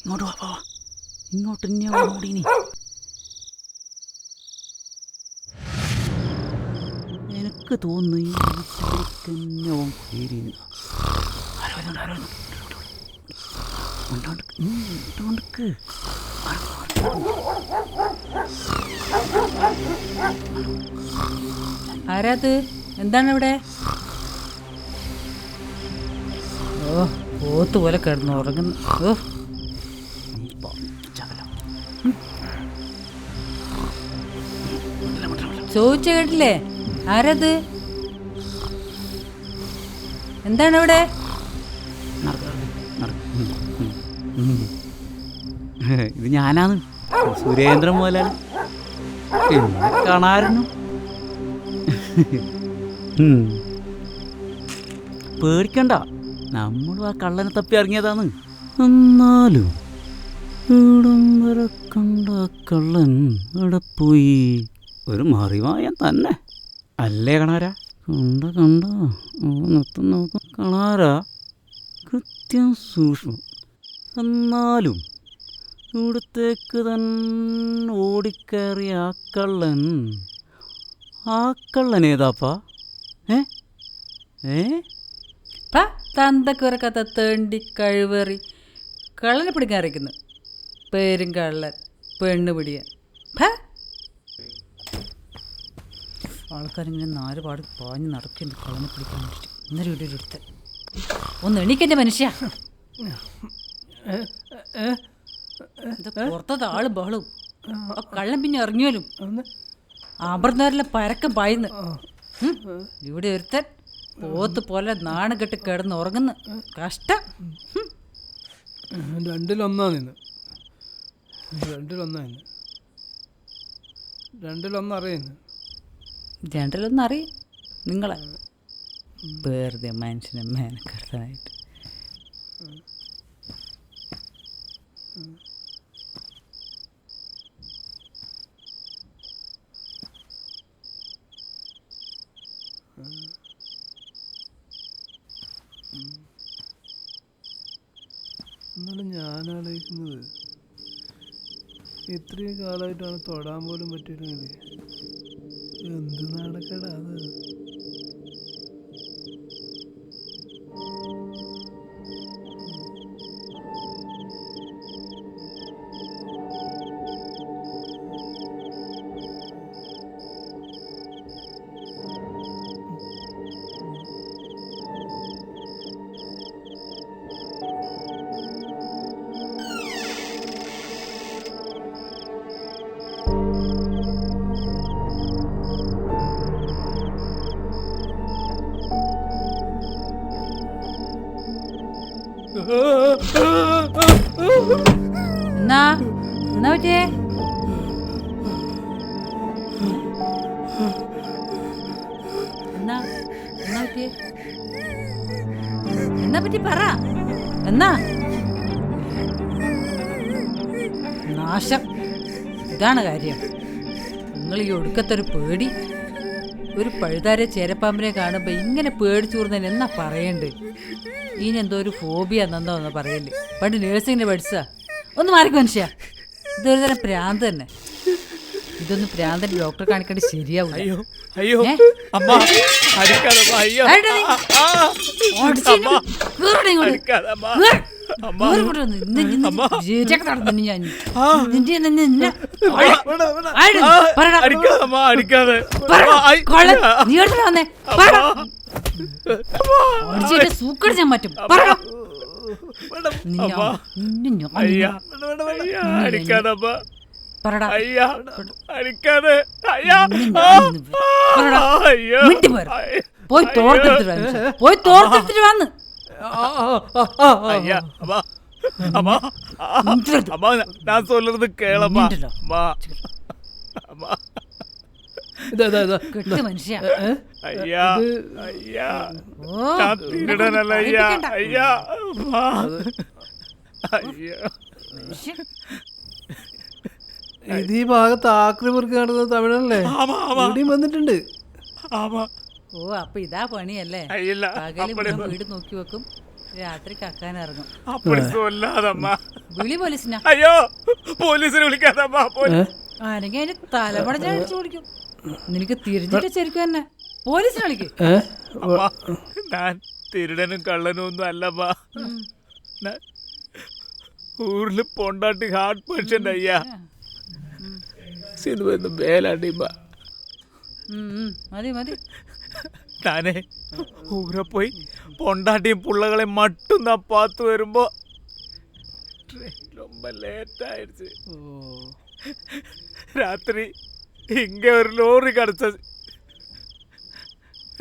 ഇങ്ങോട്ട് വാ, ഇങ്ങോട്ട് തന്നെ ഓടിനി. എനിക്ക് തോന്നുന്നു ഈ വീട്ടിലേക്ക് ഓൻ കയറിയിരുന്നു. ആരാത്? എന്താണ് ഇവിടെ? ഓ, പോത്ത് പോലെ കിടന്നു ഉറങ്ങുന്നു. ഓ, ചോദിച്ച കേട്ടില്ലേ? ആരത്? എന്താണ് ഇവിടെ? ഇത് ഞാനാണ്, സുരേന്ദ്രൻ മുതലാളി. പിന്നെ കാണാറുന്നു. പേടിക്കണ്ട, നമ്മളും ആ കള്ളനെ തപ്പി ഇറങ്ങിയതാണ്. എന്നാലും ഇവിടം വരെ കണ്ട കള്ളൻ ഇവിടെ പോയി. ഒരു മറിവായ തന്നെ അല്ലേ കാണാരാ? കണ്ട നിർത്തം നോക്കും കാണാരാ, കൃത്യം സൂക്ഷ്മം. എന്നാലും ഇവിടത്തേക്ക് തന്നെ ഓടിക്കയറിയ ആ കള്ളൻ ഏതാപ്പാ? തന്തക്കുറക്കത്ത തേണ്ടി കഴിവേറി കള്ളനെ പിടിക്കാൻ അറിയിക്കുന്നു. പേരും കള്ളൻ, പെണ്ണ് പിടിയാൻ. ആൾക്കാരിങ്ങനെ നാലുപാട് പാഞ്ഞ് നടക്കുന്നു കള്ളനെ പിടിക്കാൻ വേണ്ടിയിട്ട്. ഇന്നൊരു വീഡിയോ എടുത്ത് ഒന്ന് എണീക്കെൻ്റെ മനുഷ്യ. പുറത്തത് ആളും ബഹളും. ആ കള്ളൻ പിന്നെ ഇറങ്ങിയാലും അമർന്നവരിലെ പരക്കം പായുന്നു. ഇവിടെ ഒരുത്തൻ പോത്ത് പോലെ നാണം കെട്ട് കിടന്ന് ഉറങ്ങുന്നു. കഷ്ടം. രണ്ടിലൊന്നും അറിയും നിങ്ങളെ. വെറുതെ മനുഷ്യനെ മേനക്കെടുത്താനായിട്ട്. എന്നാലും ഞാൻ ആലോചിക്കുന്നത്, ഇത്രയും കാലമായിട്ടാണ് തൊടാൻ പോലും പറ്റിയിട്ടില്ല. എന്ത് നടക്കടാ അത്? എന്നാ പറ്റിയേ? എന്നാ പറ്റി പറ. എന്നാ നാശം. ഇതാണ് കാര്യം. നിങ്ങൾ ഈ ഒടുക്കത്തൊരു പേടി. ഒരു പഴുതാരെ ചേരപ്പാമ്പിനെ കാണുമ്പോൾ ഇങ്ങനെ പേടിച്ചൂർന്നതിന് എന്നാ പറയണ്ട്? ഇനി എന്തോ ഒരു ഫോബിയ എന്നെന്തോന്ന് പറയല്ലേ. പണ്ട് നേഴ്സിങ്ങിന് പഠിച്ചാ. ഒന്ന് മാറിക്ക് മനുഷ്യ. ഇതൊരു തരം പ്രാന്ത് തന്നെ. ഇതൊന്നും പ്രാന്തന്റെ ഡോക്ടറെ കാണിക്കേണ്ടി ശരിയാവില്ല. സൂക്കടിച്ചാൻ പറ്റും. പോയി തോർത്തെടുത്തിട്ട് വന്ന് ഞാൻ சொல்றது കേളമ്മ. മനുഷ്യ ഇത് ഈ ഭാഗത്ത് ആക്രിമുറുക്ക് നടന്നത് തമിഴല്ലേ? ഇവിടെയും വന്നിട്ടുണ്ട്. ഓ, അപ്പൊ ഇതാ പണിയല്ലേ? പകല് വീട് നോക്കി വെക്കും, രാത്രി കക്കാൻ ഇറങ്ങും. വിളി പോലീസിനാ. അയ്യോ പോലീസിനെ വിളിക്കാതമ്മ. ആരെങ്കിലും അതിന് തലമുടഞ്ഞ അടിച്ചു കുടിക്കും. നിനക്ക് തിരിഞ്ഞിട്ട് ശരിക്കും തന്നെ പോലീസിനെ വിളിക്കും. ഞാൻ തിരുടനും കള്ളനും ഒന്നും അല്ലമ്മ. ഊരില് പൊണ്ടാട്ടി ഹാർട്ട് പേഷ്യന്റ് അയ്യാ. സിനിമ മേലടിമ്മ. മതി മതി. ഞാനേ ഊരെ പോയി പൊണ്ടാട്ടിയും പിള്ളകളെ മട്ടുന്ന പാത്ത് വരുമ്പോ ரொம்ப ലേറ്റായിடுச்சு. രാത്രി ഇങ്ങ ഒരു ലോറി കടച്ച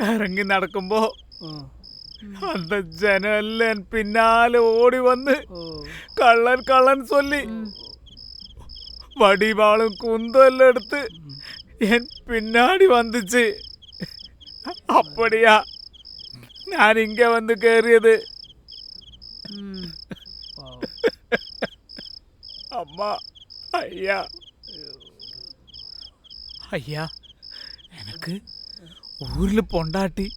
ഇറങ്ങി നടക്കുമ്പോ அந்த ജനല്ല പിന്നാലെ ഓടി വന്ന് കള്ളൻ കള്ളൻ ചൊല്ലി വടിവാളും കുന്തമെല്ലാം എടുത്ത് എൻ പിന്നാടി വന്നിച്ച്. அப்படியா ഞാൻ ഇങ്ങ വന്ന് കയറിയത്. അമ്മ അയ്യാ അയ്യാ എനക്ക് ഊരിൽ പൊണ്ടാട്ടി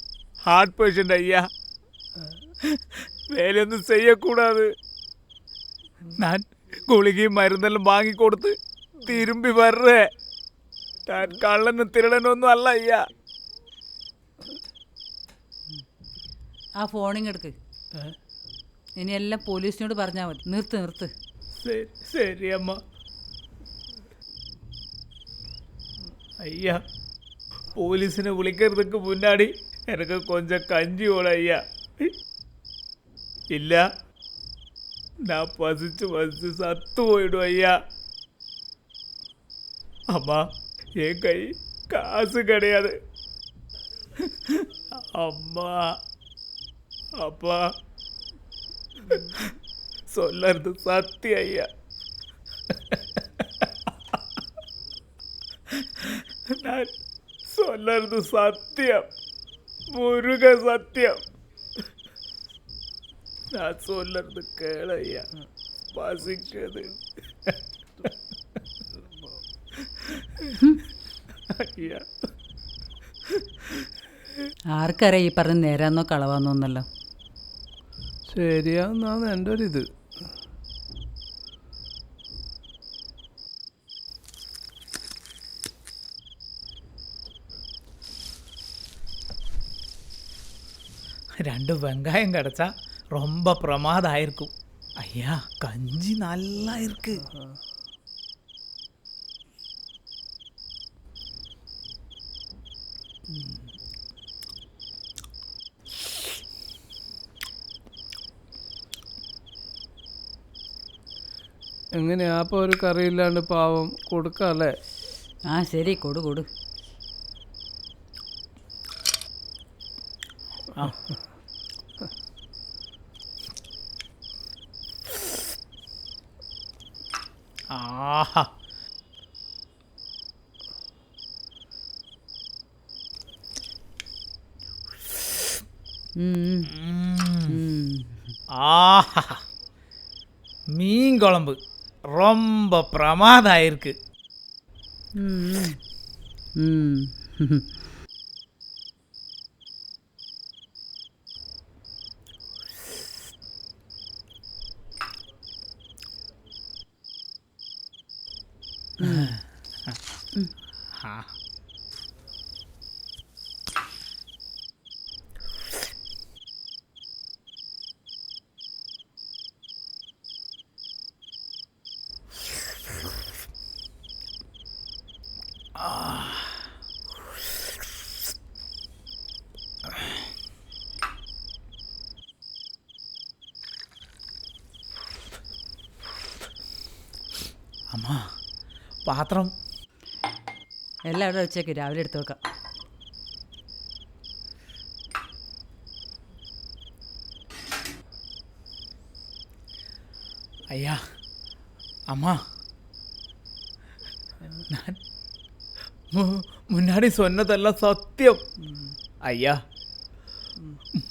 ഹാർട്ട് പേഷ്യൻ്റ് അയ്യാ. വേലയൊന്നും ചെയ്യക്കൂടാது. ഞാൻ ഗുളികയും മരുന്നെല്ലാം വാങ്ങിക്കൊടുത്ത് തിരുമ്പി വരേ. ഞാൻ കള്ളനും തിരുടനൊന്നും അല്ല അയ്യാ. ആ ഫോണിങ് എടുക്ക്. ഇനി എല്ലാം പോലീസിനോട് പറഞ്ഞാൽ മതി. നിർത്ത് നിർത്ത്. ശരി അമ്മ. അയ്യാ പോലീസിനെ വിളിക്കുന്നതുக்கு മുന്നാടി എനിക്ക് കൊഞ്ചം കഞ്ചി ഓട അയ്യാ. ഇല്ല ഞാൻ പസിച്ച് പസിച്ച് സത്തുപോയിടും അയ്യാ. അമ്മ എൻ കൈ കാശ് കിടയാത്. അമ്മ அப்பா சொல்லறது சத்தியம் ஐயா. நான் சொல்லறது சத்தியம், முருக சத்தியம். நான் சொல்லறது கேள ஐயா. பசிக்குது ஐயா. ആർക്കറിയാം ഈ പറഞ്ഞ നേരാന്നോ കളവാന്നോ എന്നല്ലോ. ശരിയാന്നാണ് എൻ്റെ ഒരിത്. രണ്ട് വെങ്കായം കിടച്ചാ ரொம்ப പ്രമാദം ആയിരിക്കും ஐயா. கஞ்சி நல்லா இருக்கு. എങ്ങനെയാ അപ്പോൾ ഒരു കറിയില്ലാണ്ട് പാവം കൊടുക്കാല്ലേ? ആ ശരി, കൊടു കൊടു. ആഹാ ஆஹா மீன் குழம்பு ரொம்ப பிரமாதம் ஆயிருக்கு. അമ്മ പാത്രം എല്ലാം അവിടെ വെച്ചേക്ക്, രാവിലെ എടുത്ത് വെക്കാം. ஐயா அம்மா நான் முன்னாடி சொன்னதெல்லாம் சத்தியம் ஐயா.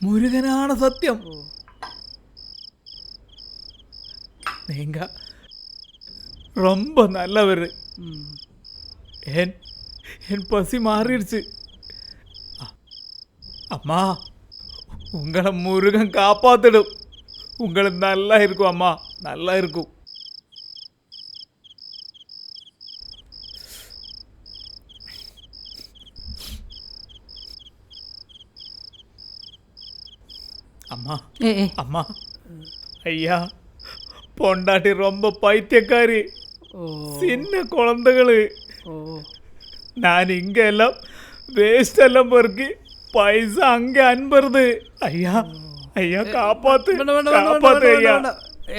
முருகனான சத்தியம். நீங்க ரொம்ப நல்லவர். என் பசி மாறிடுச்சு. அம்மா உங்களை முருகன் காப்பாத்திடும். உங்களுக்கு நல்லா இருக்கும் அம்மா, நல்லா இருக்கும். அம்மா ഏ ഏ அம்மா ஐயா பொண்டாட்டி ரொம்ப பைத்தியக்காரி ഓ சின்ன குழந்தைகளு ഓ நான் இங்க எல்லாம் வேஸ்ட் எல்லாம் பொறுக்கி പൈസ അങ്ങ് അൻപത് അയ്യാ അയ്യാ കാപ്പാത്ത് വേണ്ട, വേണ്ട, വേണ്ട, കാപ്പാത്ത് വേണ്ട, അയ്യാ വേണ്ട.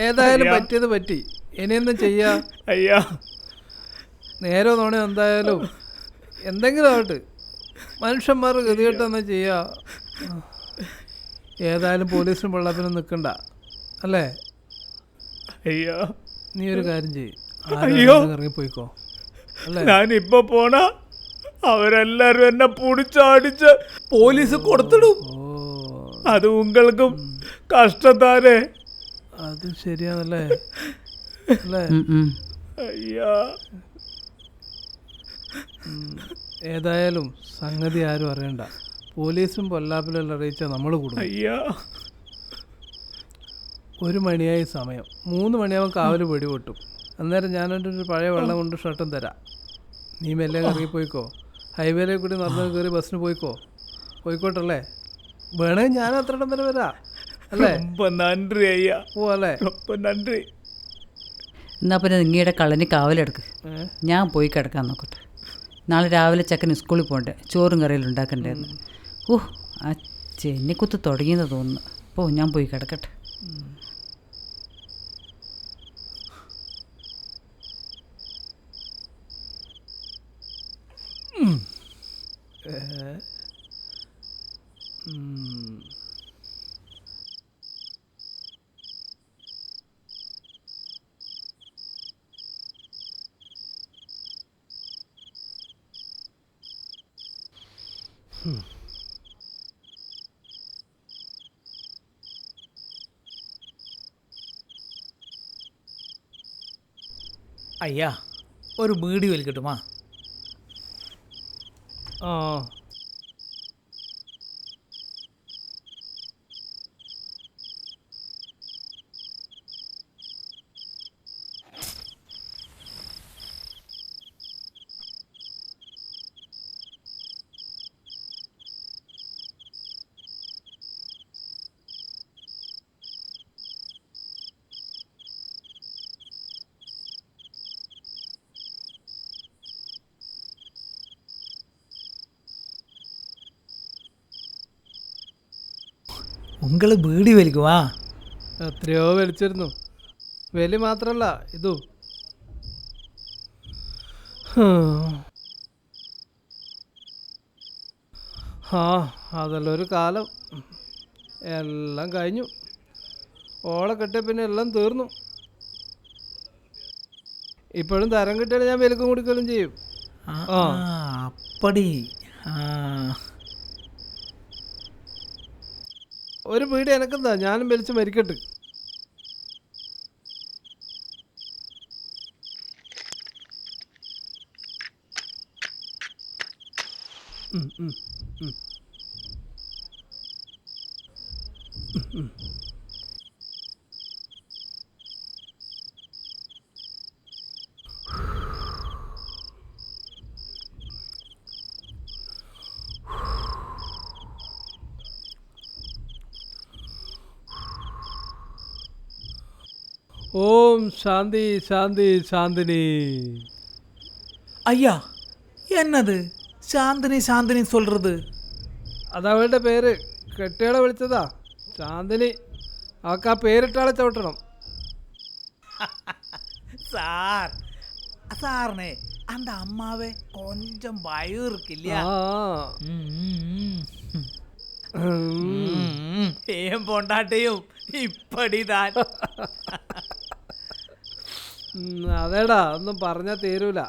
ഏതായാലും അയ്യാ. പറ്റിയത് പറ്റി. ഇനിയൊന്നും ചെയ്യാ. അയ്യാ നേരോ നോണോ എന്തായാലും എന്തെങ്കിലും ആവട്ടെ. മനുഷ്യന്മാർ ഗതികെട്ടെന്നാ ചെയ്യാ. ഏതായാലും പോലീസിനും വെള്ളത്തിനും നിൽക്കണ്ട അല്ലേ? അയ്യാ നീ ഒരു കാര്യം ചെയ്യ്. അയ്യോ. ഇറങ്ങിപ്പോയിക്കോ അല്ലേ? ഞാനിപ്പോ പോണാ അവരെല്ലാരും എന്നെ പിടിച്ചടിച്ച് പോലീസ് കൊടുത്തിടും. ഓ അത് ഉങ്ങൾക്കും കഷ്ടത്താനേ. അത് ശരിയാണല്ലേ അല്ലേ? അയ്യാ ഏതായാലും സംഗതി ആരും അറിയണ്ട. പോലീസും പൊല്ലാപ്പിലെല്ലാം അറിയിച്ചാൽ നമ്മൾ കൂടും. അയ്യാ 1 മണിയായി സമയം. 3 മണിയാവുമ്പോൾ കാവൽ വെടിപൊട്ടും. അന്നേരം ഞാനൊരു പഴയ വെള്ളം കൊണ്ട് ഷർട്ടും തരാം. നീ മെല്ലെ ഇറങ്ങിപ്പോയിക്കോ. ഹൈവേയിലെ കൂടി നടന്ന് കയറി ബസ്സിന് പോയിക്കോട്ടല്ലേ? വേണമെങ്കിൽ ഞാൻ അത്രയിടം വരെ വരാം അല്ലേ? ரொம்ப നന്ദി അയ്യാ. പോവല്ലേ? ரொம்ப നന്ദി. എന്നാ പിന്നെ നിങ്ങളുടെ കള്ളന് കാവലെടുക്ക്. ഞാൻ പോയി കിടക്കാൻ നോക്കട്ടെ. നാളെ രാവിലെ ചെക്കന് സ്കൂളിൽ പോകണ്ടേ, ചോറും കറിയെല്ലാം ഉണ്ടാക്കണ്ടേന്ന്. ആ ചെന്നിക്കുത്ത് തുടങ്ങിയെന്ന് തോന്നുന്നു. അപ്പോൾ ഞാൻ പോയി കിടക്കട്ടെ. അയ്യാ ഒരു ബീഡി വലിക്കട്ടുമാ? ആ ഉങ്ങൾ ബീഡി വലിക്കുമാ? എത്രയോ വലിച്ചിരുന്നു. വലി മാത്രല്ല ഇതും. ആ അതല്ല ഒരു കാലം. എല്ലാം കഴിഞ്ഞു. ഓളെ കെട്ടിയ പിന്നെ എല്ലാം തീർന്നു. ഇപ്പോഴും തരം കിട്ടിയാൽ ഞാൻ വിലക്കും കൊടുക്കലും ചെയ്യും. ആ അപ്പടി. ഒരു പീടി എനക്കെന്താ, ഞാനും വലിച്ച് മരിക്കട്ട്. ஓம் சாந்தி சாந்தி சாந்தினி. ஐயா என்னது சாந்தினி சாந்தினி சொல்றது? അതവളുടെ പേര്. കെട്ടിയാളെ വിളിച്ചതാ ശാന്തിനി. അവൾക്ക് ആ പേരിട്ടാളെ ചവിട്ടണം. சார் சார்னே அந்த அம்மாவே கொஞ்சம் பயம் இருக்கு இல்லையா? ஏன் பொண்டாட்டியும் இப்படிதான். അതേടാ, ഒന്നും പറഞ്ഞാൽ തീരൂല.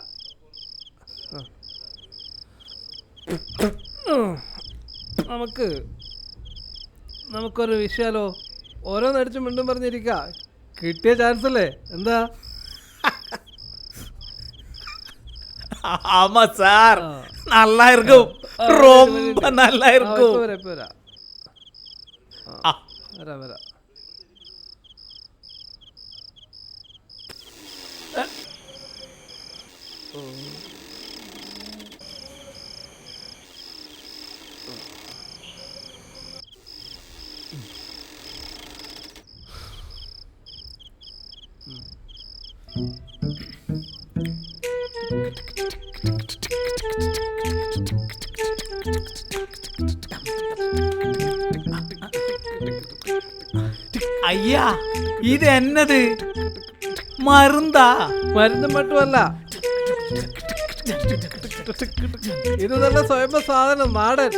നമുക്കൊരു വിഷയാലോ? ഓരോന്നടിച്ചും മിണ്ടും പറഞ്ഞിരിക്ക. കിട്ടിയ ചാൻസ് അല്ലേ? എന്താ? ஆமா சார், நல்லா இருக்கும், ரொம்ப நல்லா இருக்கும். വരാ അയ്യാ ഇത് എന്നത് മരുന്താ? മരുന്നും മറ്റുമല്ല, ഇത് നല്ല സ്വയംഭ സാധനം, നാടൻ.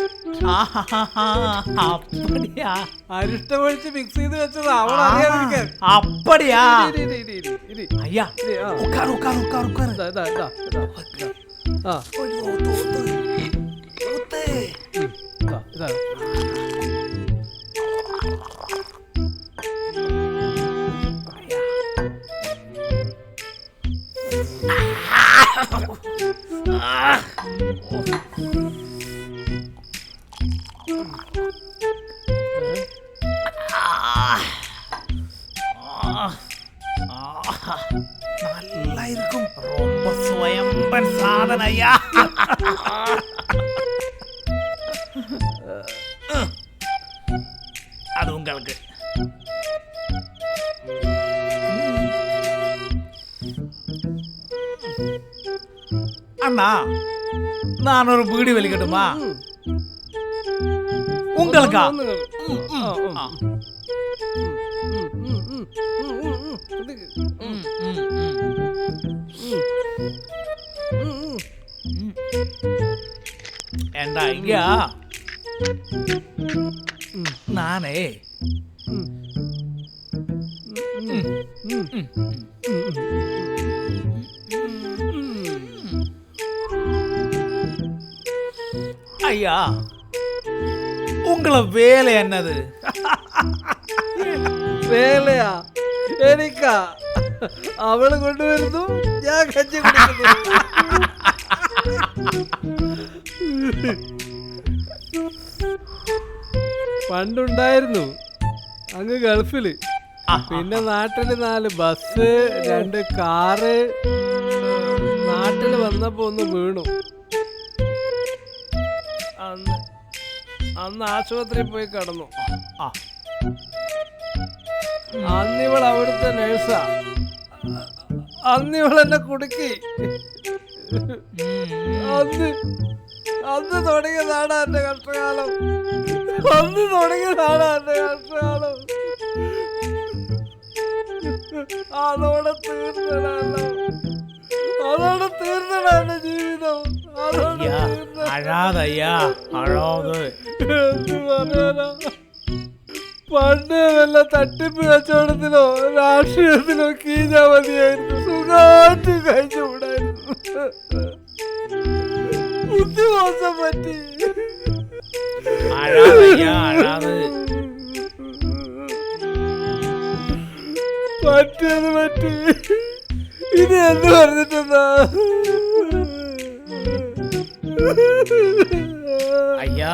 അപ്പടിയാ? അരിഷ്ടമൊഴിച്ച് മിക്സ് ചെയ്ത് വെച്ചതാ, അവൾ അറിയാതിരിക്കാൻ. അപ്പടിയാ? ഇരി, ഇരി, ഇരി, ഇരി. അയ്യാ ആ. ഉക്കാറ് ഉക്കാറ് ഉക്കാറ് ഉക്കാറ്. ഇതാ, ഇതാ, ഇതാ, ഇതാ. ആ, ഇതാ, ഇതാ. நல்லா இருக்கும். ரொம்ப சுயம்பன் சாதனை ஐயா. அது உங்களுக்கு. அண்ணா நான் ஒரு பீடி வலிக்கட்டுமா? உங்களுக்கா? ஆ. ஏண்டா ஐயா, நானே ஐயா உங்கள வேலை என்னது? വേലയാ എനിക്കാ? അവള് കൊണ്ടുവരുന്നു, ഞാൻ കഞ്ഞി കുടിക്കുന്നു. പണ്ടുണ്ടായിരുന്നു അങ്ങ് ഗൾഫില്, പിന്നെ നാട്ടില് 4 ബസ് 2 കാറ്. നാട്ടില് വന്നപ്പോ ഒന്ന് വീണു. അന്ന് ആശുപത്രിയിൽ പോയി കിടന്നു. അന്നിവൾ അവിടുത്തെ നേഴ്സാ. അന്നിവൾ എന്നെ കുടുക്കി. അന്ന് തുടങ്ങിയതാണ് എന്റെ കഷ്ടകാലം. അന്ന് തുടങ്ങിയതാണ് എന്റെ കഷ്ടകാലം. അതോടെ തീർന്നടാ, അതോടെ തീർന്നടാ എന്റെ ജീവിതം. അതോടെ അഴാതയ്യാ, അഴാത്. എന്ത് പറയാനാ? പണ്ട് വല്ല തട്ടിപ്പ് കച്ചവടത്തിലോ രാഷ്ട്രീയത്തിലോ കീഞ്ഞാ മതിയായിരുന്നു, സുഖമായിട്ട് കഴിച്ചുകൂടായിരുന്നു. ബുദ്ധിമോശം പറ്റി. അഴാതയ്യാ, അഴാത്. പറ്റിയത് പറ്റി. ഇത് എന്ത് പറഞ്ഞിട്ടെന്താ? അയ്യാ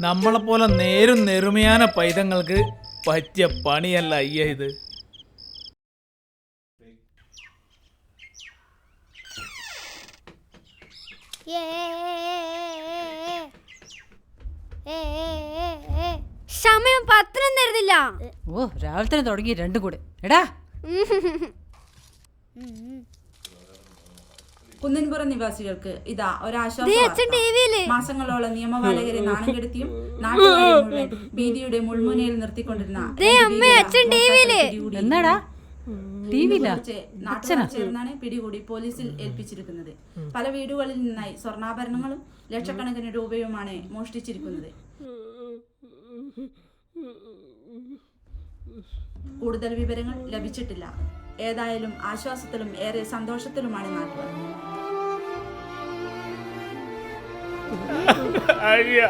നമ്മളെ പോലെ നേരും നെറുമയാന പൈതങ്ങൾക്ക് പറ്റിയ പണിയല്ല അയ്യ ഇത്. സമയം പത്രം തരുന്നില്ല. ഓ, രാവിലെ തന്നെ തുടങ്ങി രണ്ടും കൂടെ. എടാ, കുന്നിൻപുറം നിവാസികൾക്ക് ഇതാ ദേ ഒരാശ്വാസ അച്ഛൻ ടിവിയില്. മാസങ്ങളോളം നിയമപാലകരെ നാണം കെടുത്തിയും നാട്ടുകാരെ മുഴുവൻ ഭീതിയുടെ മുൾമുനയിൽ നിർത്തിക്കൊണ്ടിരുന്ന ദേ അമ്മേ, അച്ഛൻ ടിവിയില്. എന്നാടാ ടിവിയില്ല? നാട്ടുകാർ ചേർന്നാണ് പിടികൂടി പോലീസിൽ ഏൽപ്പിച്ചിരിക്കുന്നത്. പല വീടുകളിൽ നിന്നായി സ്വർണ്ണാഭരണങ്ങളും ലക്ഷക്കണക്കിന് രൂപയുമാണ് മോഷ്ടിച്ചിരിക്കുന്നത്. കൂടുതൽ വിവരങ്ങൾ ലഭിച്ചിട്ടില്ല. ഏതായാലും ആശ്വാസത്തിലും ഏറെ സന്തോഷത്തിലുമാണ് നാട്ടുകാർ. അയ്യ